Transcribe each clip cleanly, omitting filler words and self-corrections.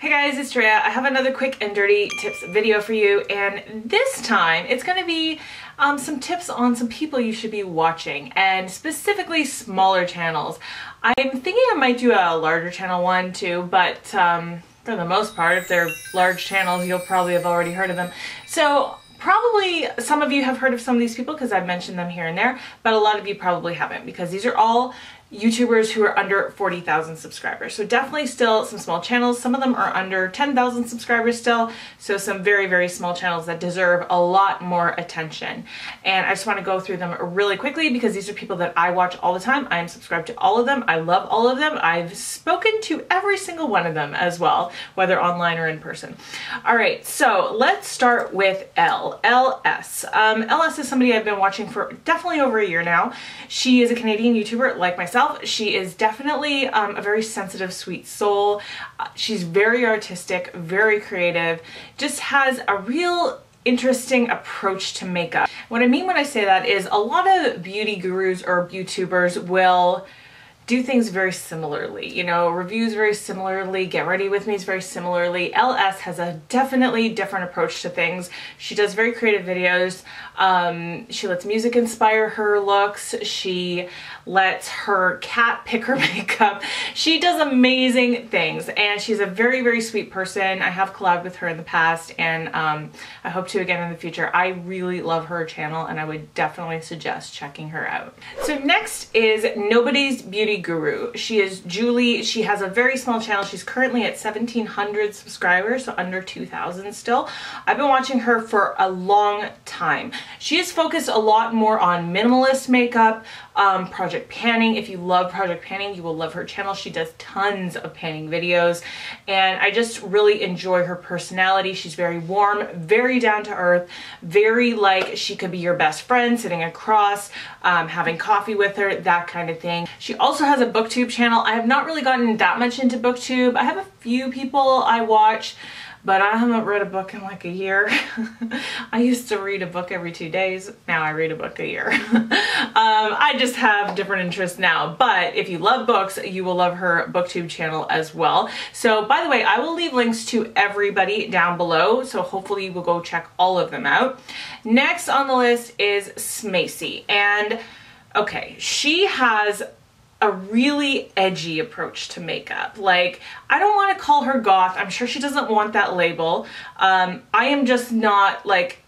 Hey guys, it's Drea. I have another quick and dirty tips video for you, and this time it's going to be some tips on some people you should be watching, and specifically smaller channels. I'm thinking I might do a larger channel one too, but for the most part, if they're large channels, you'll probably have already heard of them. So probably some of you have heard of some of these people because I've mentioned them here and there, but a lot of you probably haven't, because these are all YouTubers who are under 40,000 subscribers. So definitely still some small channels. Some of them are under 10,000 subscribers still. So some very, very small channels that deserve a lot more attention. And I just want to go through them really quickly because these are people that I watch all the time. I am subscribed to all of them. I love all of them. I've spoken to every single one of them as well, whether online or in person. All right, so let's start with LS. LS is somebody I've been watching for definitely over a year now. She is a Canadian YouTuber like myself. She is definitely a very sensitive, sweet soul. She's very artistic, very creative, just has a real interesting approach to makeup. What I mean when I say that is a lot of beauty gurus or YouTubers will do things very similarly, you know, reviews very similarly, get ready with me's very similarly. LS has a definitely different approach to things. She does very creative videos. She lets music inspire her looks. She lets her cat pick her makeup. She does amazing things, and she's a very, very sweet person. I have collabed with her in the past, and I hope to again in the future. I really love her channel, and I would definitely suggest checking her out. So next is Nobodies Beauty Guru. She is Julie. She has a very small channel. She's currently at 1,700 subscribers, so under 2,000 still. I've been watching her for a long time. She is focused a lot more on minimalist makeup, project panning. If you love project panning, you will love her channel. She does tons of panning videos, and I just really enjoy her personality. She's very warm, very down to earth, very like she could be your best friend sitting across, having coffee with her, that kind of thing. She also has a booktube channel. I have not really gotten that much into booktube. I have a few people I watch, but I haven't read a book in like a year. I used to read a book every 2 days. Now I read a book a year. I just have different interests now. But if you love books, you will love her booktube channel as well. So by the way, I will leave links to everybody down below. So hopefully you will go check all of them out. Next on the list is Spacey. And okay, she has a really edgy approach to makeup. Like, I don't want to call her goth. I'm sure she doesn't want that label. I am just not like,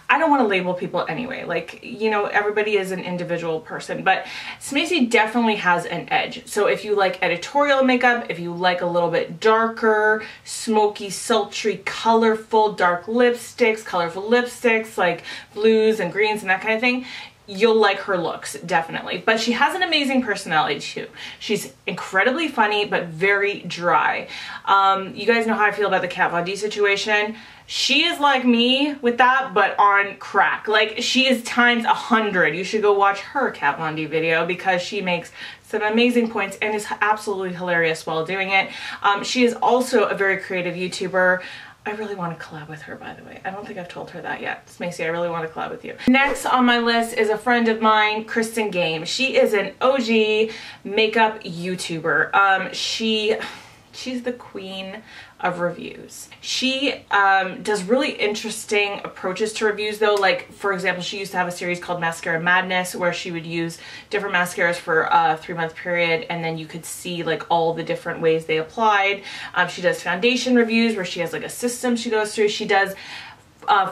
I don't want to label people anyway. Like, you know, everybody is an individual person, but Spacey definitely has an edge. So if you like editorial makeup, if you like a little bit darker, smoky, sultry, colorful, dark lipsticks, colorful lipsticks, like blues and greens and that kind of thing, you'll like her looks, definitely. But she has an amazing personality too. She's incredibly funny, but very dry. You guys know how I feel about the Kat Von D situation. She is like me with that, but on crack. Like, she is times 100. You should go watch her Kat Von D video because she makes some amazing points and is absolutely hilarious while doing it. She is also a very creative YouTuber. I really want to collab with her, by the way. I don't think I've told her that yet. Spacey, I really want to collab with you. Next on my list is a friend of mine, Kristen. She is an OG makeup YouTuber. She's the queen of reviews. She does really interesting approaches to reviews though. Like, for example, she used to have a series called Mascara Madness where she would use different mascaras for a 3-month period, and then you could see like all the different ways they applied. She does foundation reviews where she has like a system she goes through. She does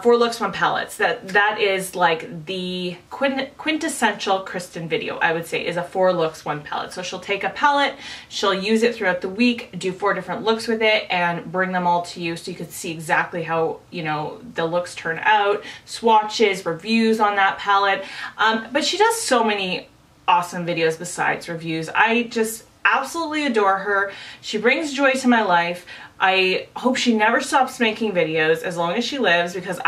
4 looks, 1 palettes. That is like the quintessential Kristen video, I would say, is a 4 looks, 1 palette. So she'll take a palette, she'll use it throughout the week, do 4 different looks with it, and bring them all to you so you can see exactly how, you know, the looks turn out, swatches, reviews on that palette. But she does so many awesome videos besides reviews. I just absolutely adore her. She brings joy to my life. I hope she never stops making videos as long as she lives, because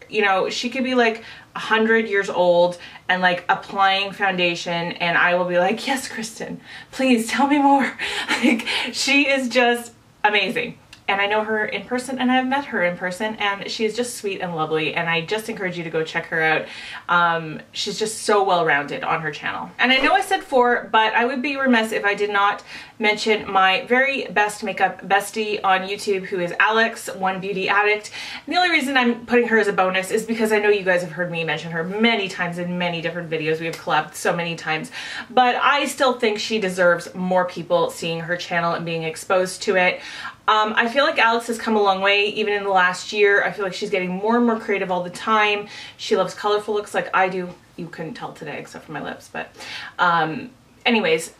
you know, she could be like 100 years old and like applying foundation, and I will be like, yes, Kristen, please tell me more. Like, she is just amazing. And I know her in person, and I've met her in person, and she is just sweet and lovely, and I just encourage you to go check her out. She's just so well-rounded on her channel. And I know I said 4, but I would be remiss if I did not mention my very best makeup bestie on YouTube, who is Alex, One Beauty Addict. And the only reason I'm putting her as a bonus is because I know you guys have heard me mention her many times in many different videos. We have collabed so many times, but I still think she deserves more people seeing her channel and being exposed to it. I feel like Alex has come a long way even in the last year. I feel like she's getting more and more creative all the time. She loves colorful looks like I do. You couldn't tell today except for my lips, but anyways,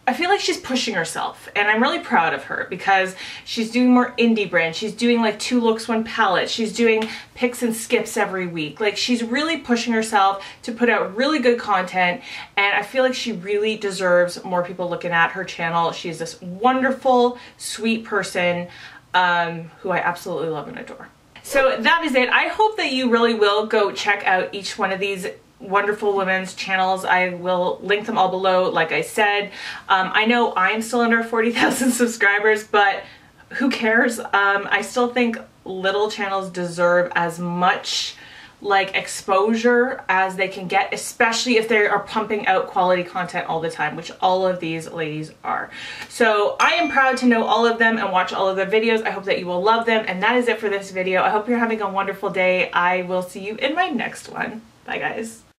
I feel like she's pushing herself, and I'm really proud of her because she's doing more indie brands. She's doing like 2 looks, 1 palette. She's doing picks and skips every week. Like, she's really pushing herself to put out really good content, and I feel like she really deserves more people looking at her channel. She's this wonderful, sweet person who I absolutely love and adore. So that is it. I hope that you really will go check out each one of these wonderful women's channels. I will link them all below, like I said. I know I'm still under 40,000 subscribers, but who cares? I still think little channels deserve as much like exposure as they can get, especially if they are pumping out quality content all the time, which all of these ladies are. So I am proud to know all of them and watch all of their videos. I hope that you will love them, and that is it for this video. I hope you're having a wonderful day. I will see you in my next one. Bye guys.